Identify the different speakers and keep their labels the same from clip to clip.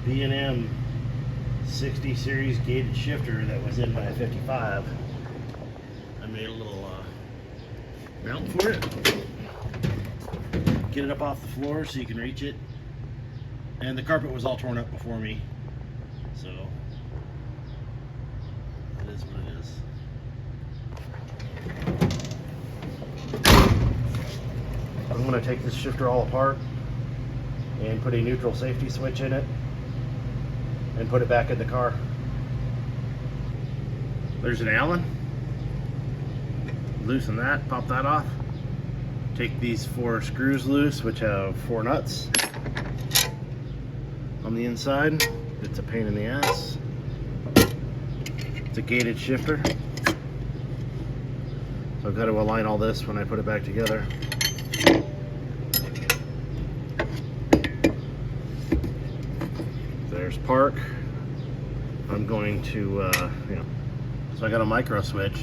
Speaker 1: B&M 60 series gated shifter that was in my 55. I made a little mount for it. Get it up off the floor so you can reach it. And the carpet was all torn up before me, so it is what it is. I'm going to take this shifter all apart and put a neutral safety switch in it and put it back in the car. There's an Allen. Loosen that, pop that off. Take these 4 screws loose, which have 4 nuts on the inside. It's a pain in the ass. It's a gated shifter, so I've got to align all this when I put it back together. There's park. I'm going to, so I got a micro switch.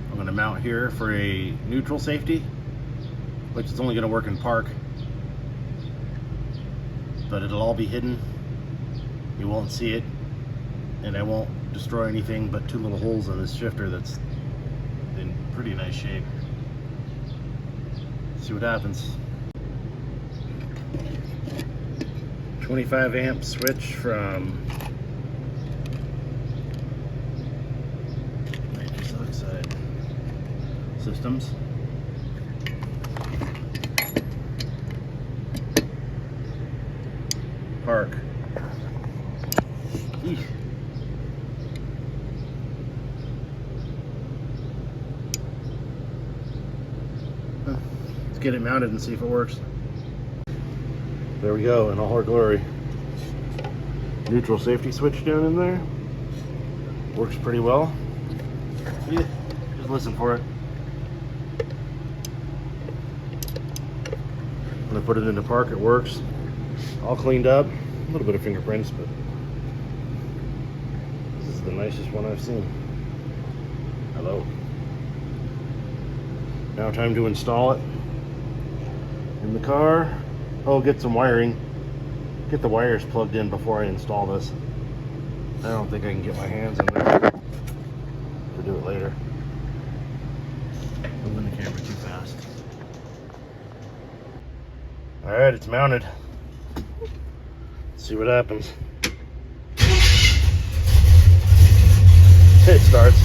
Speaker 1: I'm going to mount here for a neutral safety, which is only going to work in park, but it'll all be hidden. You won't see it, and I won't destroy anything but 2 little holes in this shifter that's in pretty nice shape. See what happens. 25 amp switch from nitrous oxide systems. Park. Eesh. Let's get it mounted and see if it works. There we go, in all our glory. Neutral safety switch down in there. Works pretty well. Yeah, just listen for it. When I put it into park, it works. All cleaned up. A little bit of fingerprints, but this is the nicest one I've seen. Hello. Now time to install it in the car. Oh, get some wiring. Get the wires plugged in before I install this. I don't think I can get my hands in there to do it later. Moving the camera too fast. Alright, it's mounted. Let's see what happens. It starts.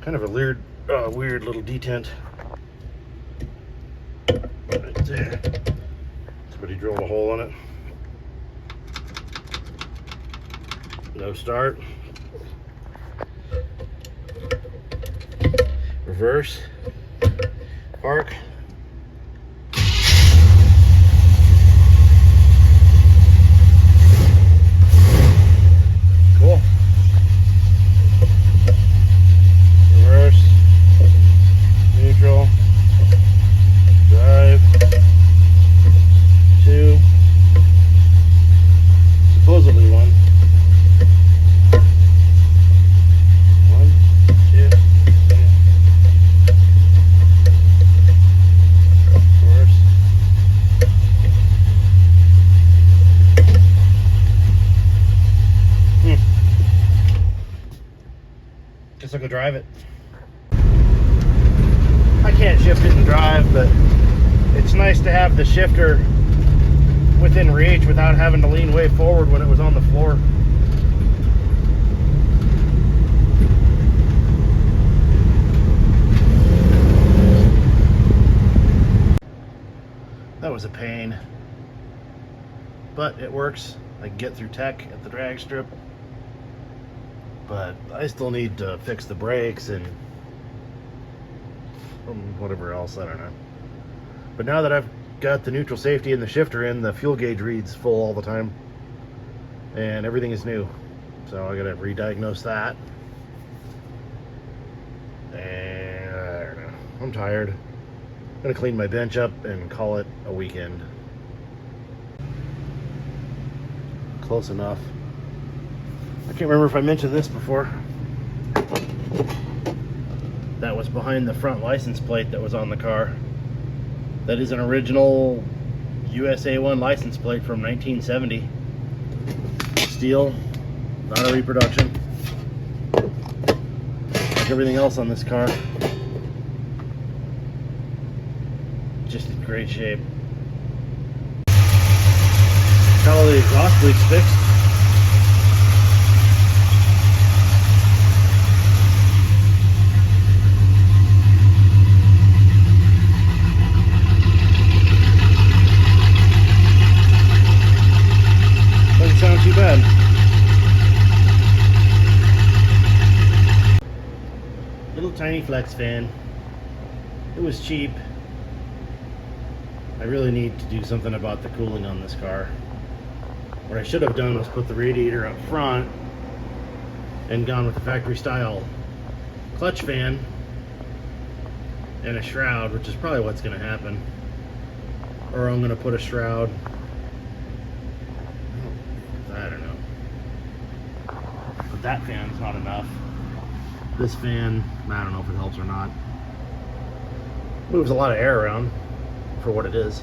Speaker 1: Kind of a weird little detent right there. Somebody drilled a hole in it. No start. Reverse. Park. Cool. Reverse, neutral, drive, 2, supposedly 1, 1, 2, 3, reverse, guess I'll go drive it. I can't shift it and drive, but it's nice to have the shifter within reach without having to lean way forward when it was on the floor. That was a pain, but it works. I can get through tech at the drag strip, but I still need to fix the brakes and whatever else, I don't know. But now that I've got the neutral safety and the shifter in, the fuel gauge reads full all the time and everything is new, so I gotta re-diagnose that. And I don't know, I'm tired. I'm gonna clean my bench up and call it a weekend. Close enough. can't remember if I mentioned this before. That was behind the front license plate that was on the car. That is an original USA1 license plate from 1970. Steel, not a reproduction. Like everything else on this car. Just in great shape. Got all the exhaust leaks fixed. Doesn't sound too bad. Little tiny flex fan. It was cheap. I really need to do something about the cooling on this car. What I should have done was put the radiator up front and gone with the factory style clutch fan and a shroud, which is probably what's going to happen. Or I'm going to put a shroud. I don't know. But that fan's not enough. This fan, I don't know if it helps or not. Moves a lot of air around for what it is.